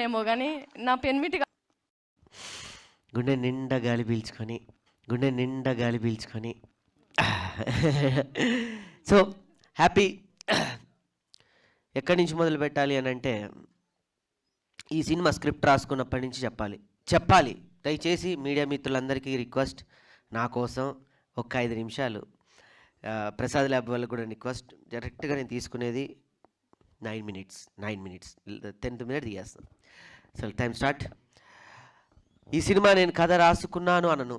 ఏమో కానీ నా పెన్మిటి గుండె నిండా గాలి పీల్చుకొని గుండె నిండా గాలి పీల్చుకొని సో హ్యాపీ. ఎక్కడి నుంచి మొదలు పెట్టాలి అని అంటే, ఈ సినిమా స్క్రిప్ట్ రాసుకున్నప్పటి నుంచి చెప్పాలి. దయచేసి మీడియా మిత్రులందరికీ రిక్వెస్ట్, నా కోసం ఒక 5 నిమిషాలు, ప్రసాద్ ల్యాబ్ వాళ్ళకి కూడా రిక్వెస్ట్. డైరెక్ట్గా నేను తీసుకునేది 9 మినిట్స్ 10th మినిట్ తీయేస్తాను. So time start. ఈ సినిమా నేను కథ రాసుకున్నాను అనను.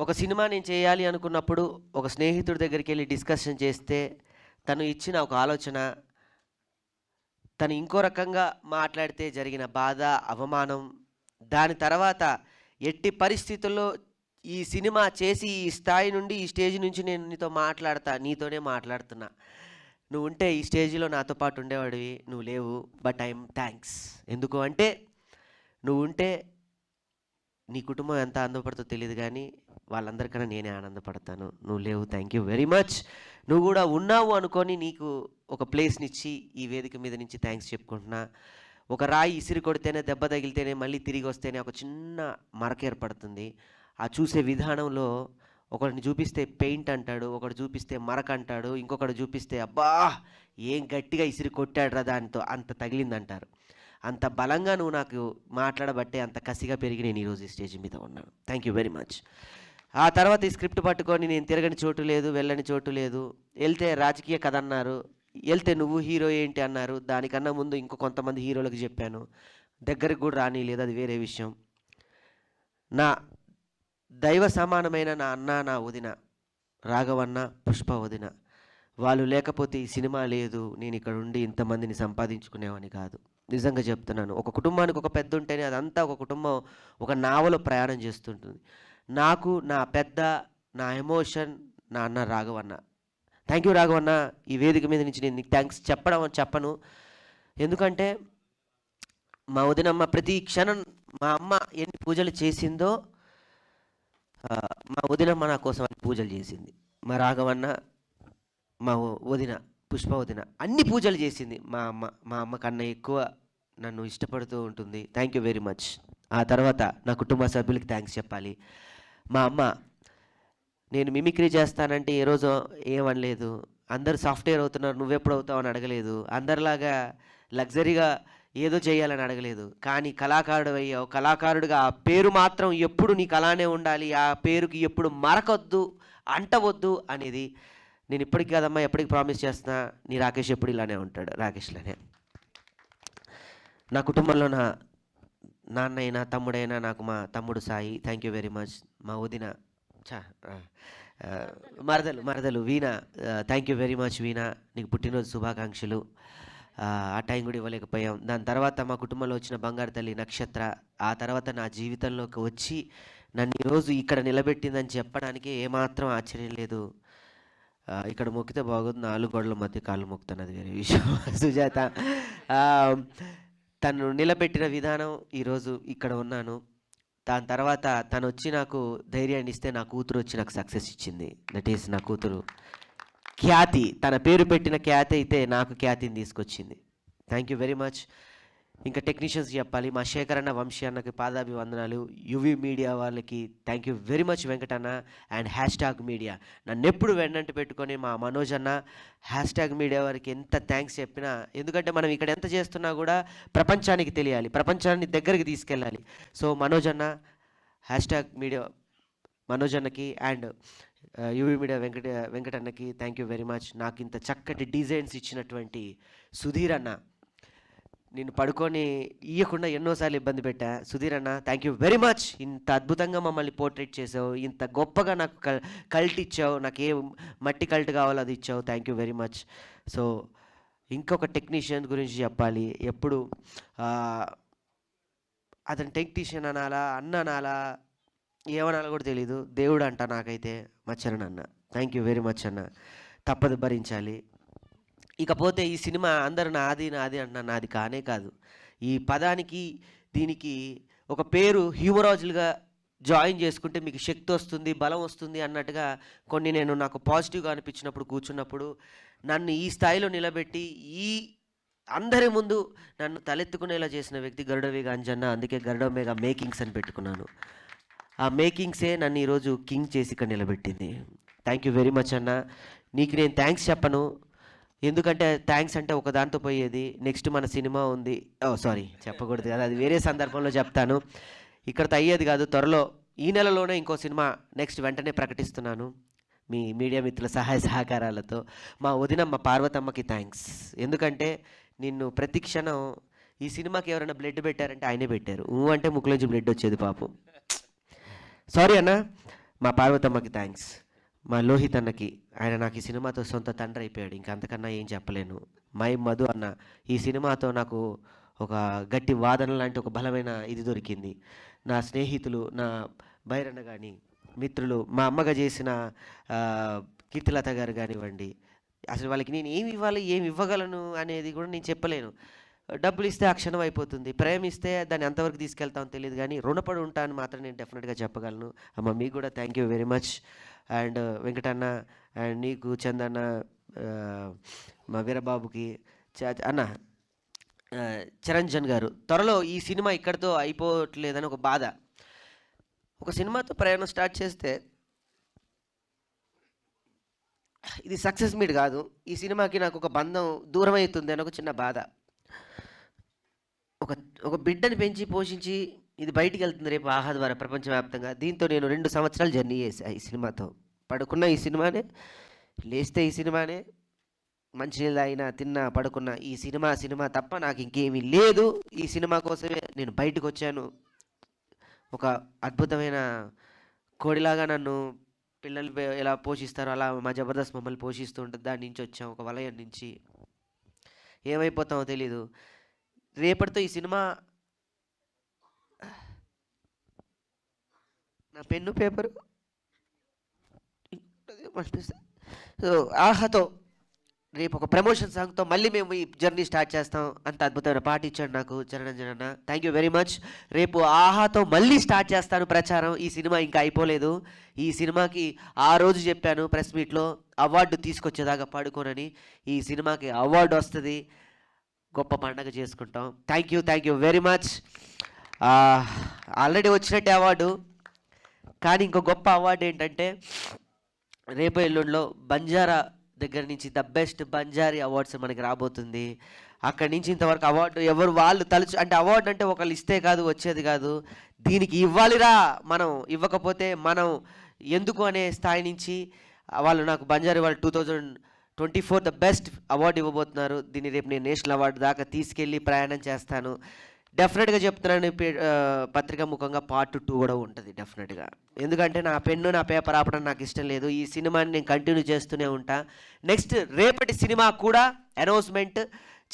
ఒక సినిమా నేను చేయాలి అనుకున్నప్పుడు ఒక స్నేహితుడి దగ్గరికి వెళ్ళి డిస్కషన్ చేస్తే తను ఇచ్చిన ఒక ఆలోచన, తను ఇంకో రకంగా మాట్లాడితే జరిగిన బాధ, అవమానం, దాని తర్వాత ఎట్టి పరిస్థితుల్లో ఈ సినిమా చేసి ఈ స్థాయి నుండి, ఈ స్టేజ్ నుంచి నేను నీతోనే మాట్లాడుతున్నా. నువ్వు ఉంటే ఈ స్టేజ్లో నాతో పాటు ఉండేవాడివి, నువ్వు లేవు. But I'm thanks. ఎందుకు అంటే, నువ్వు ఉంటే నీ కుటుంబం ఎంత ఆనందపడుతుందో తెలియదు, కానీ వాళ్ళందరికన్నా నేనే ఆనందపడతాను. నువ్వు లేవు, థ్యాంక్ యూ వెరీ మచ్. నువ్వు కూడా ఉన్నావు అనుకొని నీకు ఒక ప్లేస్నిచ్చి ఈ వేదిక మీద నుంచి థ్యాంక్స్ చెప్పుకుంటున్నా. ఒక రాయి ఇసిరి కొడితేనే, దెబ్బ తగిలితేనే, మళ్ళీ తిరిగి వస్తేనే ఒక చిన్న మరక ఏర్పడుతుంది. ఆ చూసే విధానంలో ఒకరిని చూపిస్తే పెయింట్ అంటాడు, ఒకటి చూపిస్తే మరక అంటాడు, ఇంకొకటి చూపిస్తే అబ్బా ఏం గట్టిగా ఇసిరి కొట్టాడు రా దానితో, అంత తగిలిందంటారు. అంత బలంగా నువ్వు నాకు మాట్లాడబట్టే అంత కసిగా పెరిగి నేను ఈరోజు ఈ స్టేజ్ మీద ఉన్నాను. Thank you very much. ఆ తర్వాత ఈ స్క్రిప్ట్ పట్టుకొని నేను తిరగని చోటు లేదు, వెళ్ళని చోటు లేదు. వెళ్తే రాజకీయ కథ అన్నారు, వెళ్తే నువ్వు హీరో ఏంటి అన్నారు. దానికన్నా ముందు ఇంకో కొంతమంది హీరోలకు చెప్పాను, దగ్గరికి కూడా రానిలేదు, అది వేరే విషయం. నా దైవ సమానమైన నా అన్న, నా వదిన రాఘవన్న, పుష్ప వదిన, వాళ్ళు లేకపోతే ఈ సినిమా లేదు, నేను ఇక్కడ ఉండి ఇంతమందిని సంపాదించుకునేవాని కాదు. నిజంగా చెప్తున్నాను. ఒక కుటుంబానికి ఒక పెద్ద ఉంటేనే అదంతా ఒక కుటుంబం ఒక నావలో ప్రయాణం చేస్తుంటుంది. నాకు నా పెద్ద, నా ఎమోషన్ నా అన్న రాఘవన్న. Thank you రాఘవన్న. ఈ వేదిక మీద నుంచి నేను నీకు థ్యాంక్స్ చెప్పను. ఎందుకంటే మా వదినమ్మ ప్రతి క్షణం, మా అమ్మ ఎన్ని పూజలు చేసిందో మా వదినమ్మ నా కోసం అన్ని పూజలు చేసింది. మా రాఘవన్న, మా వదిన పుష్ప వదిన అన్ని పూజలు చేసింది. మా అమ్మ కన్నా ఎక్కువ నన్ను ఇష్టపడుతూ ఉంటుంది. Thank you very much. ఆ తర్వాత నా కుటుంబ సభ్యులకి థ్యాంక్స్ చెప్పాలి. మా అమ్మ, నేను మిమిక్రీ చేస్తానంటే ఏ రోజు ఏమనలేదు. అందరు సాఫ్ట్వేర్ అవుతున్నారు, నువ్వెప్పుడు అవుతావు అని అడగలేదు. అందరిలాగా లగ్జరీగా ఏదో చేయాలని అడగలేదు. కానీ కళాకారుడు అయ్యావు. కళాకారుడిగా ఆ పేరు మాత్రం ఎప్పుడు నీకు అలానే ఉండాలి, ఆ పేరుకి ఎప్పుడు మరకొద్దు, అంటవద్దు అనేది నేను ఇప్పటికి కాదమ్మా, ఎప్పటికి ప్రామిస్ చేస్తున్నా. నీ రాకేష్ ఎప్పుడు ఇలానే ఉంటాడు, రాకేష్లానే. నా కుటుంబంలో నా నాన్న అయినా, తమ్ముడైనా, నాకు మా తమ్ముడు Sai, thank you very much. మా వదిన మరదలు వీణ, థ్యాంక్ యూ వెరీ మచ్ వీణ, నీకు పుట్టినరోజు శుభాకాంక్షలు. ఆ టైం కూడా ఇవ్వలేకపోయాం. దాని తర్వాత మా కుటుంబంలో వచ్చిన బంగారు తల్లి నక్షత్ర, ఆ తర్వాత నా జీవితంలోకి వచ్చి నన్ను ఈరోజు ఇక్కడ నిలబెట్టిందని చెప్పడానికి ఏమాత్రం ఆశ్చర్యం లేదు. ఇక్కడ మొక్కితే బాగుంది, 4 గోడల మధ్య కాళ్ళు మొక్కుతాను, అది వేరే విషయం. సుజాత తను నిలబెట్టిన విధానం ఈరోజు ఇక్కడ ఉన్నాను. దాని తర్వాత తను వచ్చి నాకు ధైర్యాన్ని ఇస్తే నా కూతురు వచ్చి నాకు సక్సెస్ ఇచ్చింది. దట్ ఈస్ నా కూతురు ఖ్యాతి. తన పేరు పెట్టిన ఖ్యాతి అయితే నాకు ఖ్యాతిని తీసుకొచ్చింది. Thank you very much. ఇంకా టెక్నీషియన్స్ చెప్పాలి. మా శేఖర్ అన్న, వంశీ అన్నకి పాదాభివందనాలు. యువి మీడియా వాళ్ళకి thank you very much. Venkatanna and hashtag media నన్ను ఎప్పుడు వెన్నంటి పెట్టుకొని, మా మనోజ్ అన్న, హ్యాష్ట్యాగ్ మీడియా వారికి ఎంత థ్యాంక్స్ చెప్పినా, ఎందుకంటే మనం ఇక్కడ ఎంత చేస్తున్నా కూడా ప్రపంచానికి తెలియాలి, ప్రపంచాన్ని దగ్గరికి తీసుకెళ్ళాలి. సో మనోజ్ అన్న, హ్యాష్ట్యాగ్ మీడియా మనోజ్ అన్నకి అండ్ యువి మీడియా వెంకటన్నకి థ్యాంక్ యూ వెరీ మచ్. నాకు ఇంత చక్కటి డిజైన్స్ ఇచ్చినటువంటి సుధీర్ అన్న, నేను పడుకొని ఇవ్వకుండా ఎన్నోసార్లు ఇబ్బంది పెట్టా. సుధీర్ అన్న థ్యాంక్ యూ వెరీ మచ్. ఇంత అద్భుతంగా మమ్మల్ని పోర్ట్రేట్ చేసావు, ఇంత గొప్పగా నాకు కల్ట్ ఇచ్చావు, నాకు ఏ మట్టి కల్ట్ కావాలో అది ఇచ్చావు. Thank you very much. So ఇంకొక టెక్నీషియన్ గురించి చెప్పాలి. ఎప్పుడు అతను టెక్నీషియన్ అనాలా, అన్న అనాలా, ఏమనాలో కూడా తెలీదు, దేవుడు అంట నాకైతే. మచ్చరన్ అన్న థ్యాంక్ యూ వెరీ మచ్ అన్న. తప్పదు, భరించాలి. ఇకపోతే ఈ సినిమా అందరూ నాది అంటున్నా, నాది కానే కాదు. ఈ పదానికి దీనికి ఒక పేరు హ్యూమరాజులుగా జాయిన్ చేసుకుంటే మీకు శక్తి వస్తుంది, బలం వస్తుంది అన్నట్టుగా కొన్ని నేను నాకు పాజిటివ్గా అనిపించినప్పుడు కూర్చున్నప్పుడు నన్ను ఈ స్థాయిలో నిలబెట్టి ఈ అందరి ముందు నన్ను తలెత్తుకునేలా చేసిన వ్యక్తి గరుడవేగ అంజన్న. అందుకే గరుడవేగ మేకింగ్స్ అని పెట్టుకున్నాను. ఆ మేకింగ్సే నన్ను ఈరోజు కింగ్ చేసి ఇక్కడ నిలబెట్టింది. థ్యాంక్ యూ వెరీ మచ్ అన్న. నీకు నేను థ్యాంక్స్ చెప్పను, ఎందుకంటే థ్యాంక్స్ అంటే ఒక దాంతో పోయేది. నెక్స్ట్ మన సినిమా ఉంది. సారీ చెప్పకూడదు కదా, అది వేరే సందర్భంలో చెప్తాను. ఇక్కడతో అయ్యేది కాదు. త్వరలో ఈ నెలలోనే ఇంకో సినిమా నెక్స్ట్ వెంటనే ప్రకటిస్తున్నాను మీ మీడియా మిత్రుల సహాయ సహకారాలతో. మా వదినమ్మ పార్వతమ్మకి థ్యాంక్స్, ఎందుకంటే నిన్ను ప్రతి క్షణం ఈ సినిమాకి ఎవరైనా బ్లడ్ పెట్టారంటే ఆయనే పెట్టారు. అంటే ముక్కులోంచి బ్లడ్ వచ్చేది పాపం. సారీ అన్న. మా పార్వతమ్మకి థ్యాంక్స్. మా లోహిత్ అన్నకి, ఆయన నాకు ఈ సినిమాతో సొంత తండ్రి అయిపోయాడు, ఇంకా అంతకన్నా ఏం చెప్పలేను. మై మధు అన్న, ఈ సినిమాతో నాకు ఒక గట్టి వాదన లాంటి ఒక బలమైన ఇది దొరికింది. నా స్నేహితులు, నా బైరన్న కానీ మిత్రులు, మా అమ్మగా చేసిన కీర్తిలత గారు కానివ్వండి, అసలు వాళ్ళకి నేను ఏమి ఇవ్వాలి, ఏమి ఇవ్వగలను అనేది కూడా నేను చెప్పలేను. డబ్బులు ఇస్తే ఆ క్షణం అయిపోతుంది, ప్రేమిస్తే దాన్ని ఎంతవరకు తీసుకెళ్తామో తెలియదు, కానీ రుణపడి ఉంటాను మాత్రం నేను డెఫినెట్గా చెప్పగలను. అమ్మ మీకు కూడా thank you very much. And Venkatanna, and నీకు చందన్న, మా వీరబాబుకి అన్న, చిరంజన్ గారు. త్వరలో ఈ సినిమా ఇక్కడితో అయిపోవట్లేదని ఒక బాధ. ఒక సినిమాతో ప్రయాణం స్టార్ట్ చేస్తే ఇది సక్సెస్ మీట్ కాదు, ఈ సినిమాకి నాకు ఒక బంధం దూరం అవుతుంది అని ఒక చిన్న బాధ. ఒక బిడ్డని పెంచి పోషించి ఇది బయటికి వెళ్తుంది రేపు ఆహా ద్వారా ప్రపంచవ్యాప్తంగా. దీంతో నేను 2 సంవత్సరాలు జర్నీ చేశా ఈ సినిమాతో. పడుకున్న ఈ సినిమానే, లేస్తే ఈ సినిమానే, మంచినీళ్ళు అయినా తిన్నా పడుకున్న ఈ సినిమా తప్ప నాకు ఇంకేమీ లేదు. ఈ సినిమా కోసమే నేను బయటకు వచ్చాను. ఒక అద్భుతమైన కోడిలాగా నన్ను పిల్లలు ఎలా పోషిస్తారో అలా మా జబర్దస్త్ మమ్మల్ని పోషిస్తూ ఉంటుంది. దాని నుంచి వచ్చాం, ఒక వలయం నుంచి. ఏమైపోతామో తెలీదు. రేపటితో ఈ సినిమా, నా పెన్ను పేపరు సో ఆహాతో రేపు ఒక ప్రమోషన్ సాంగ్తో మళ్ళీ మేము ఈ జర్నీ స్టార్ట్ చేస్తాం. అంత అద్భుతమైన పాట ఇచ్చాడు నాకు చిరంజన్ అన్న. Thank you very much. రేపు ఆహాతో మళ్ళీ స్టార్ట్ చేస్తాను ప్రచారం. ఈ సినిమా ఇంకా అయిపోలేదు. ఈ సినిమాకి ఆ రోజు చెప్పాను ప్రెస్ మీట్లో, అవార్డు తీసుకొచ్చేదాకా పడుకోనని. ఈ సినిమాకి అవార్డు వస్తుంది, గొప్ప పండగ చేసుకుంటాం. Thank you very much. Already వచ్చినట్టే అవార్డు, కానీ ఇంకో గొప్ప అవార్డు ఏంటంటే రేపు ఎల్లుండిలో బంజారా దగ్గర నుంచి ద బెస్ట్ బంజారీ అవార్డ్స్ మనకి రాబోతుంది. అక్కడి నుంచి ఇంతవరకు అవార్డు ఎవరు వాళ్ళు తలుచు, అంటే అవార్డు అంటే ఒకళ్ళు ఇస్తే కాదు వచ్చేది కాదు, దీనికి ఇవ్వాలిరా మనం, ఇవ్వకపోతే మనం ఎందుకు అనే స్థాయి నుంచి వాళ్ళు నాకు బంజారీ వాళ్ళు 2024 ద బెస్ట్ అవార్డు ఇవ్వబోతున్నారు. దీన్ని రేపు నేను నేషనల్ అవార్డు దాకా తీసుకెళ్ళి ప్రయాణం చేస్తాను. డెఫినెట్గా చెప్తున్నాను, పత్రికా ముఖంగా పార్ట్ 2 కూడా ఉంటుంది డెఫినెట్గా. ఎందుకంటే నా పెన్ను నా పేపర్ ఆపడం నాకు ఇష్టం లేదు. ఈ సినిమాని నేను కంటిన్యూ చేస్తూనే ఉంటా. నెక్స్ట్ రేపటి సినిమా కూడా అనౌన్స్మెంట్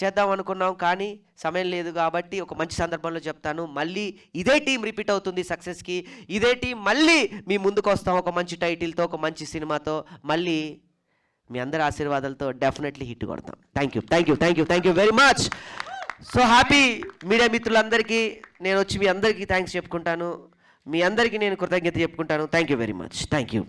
చేద్దాం అనుకున్నాం, కానీ సమయం లేదు కాబట్టి ఒక మంచి సందర్భంలో చెప్తాను. మళ్ళీ ఇదే టీం రిపీట్ అవుతుంది సక్సెస్కి. ఇదే టీం మళ్ళీ మీ ముందుకు వస్తాం ఒక మంచి టైటిల్తో, ఒక మంచి సినిమాతో. మళ్ళీ మీ అందరి ఆశీర్వాదాలతో డెఫినెట్లీ హిట్ కొడతాం. Thank you very much. So happy. Media మిత్రులందరికీ నేను వచ్చి మీ అందరికీ థ్యాంక్స్ చెప్పుకుంటాను, మీ అందరికీ నేను కృతజ్ఞత చెప్పుకుంటాను. Thank you very much. Thank you.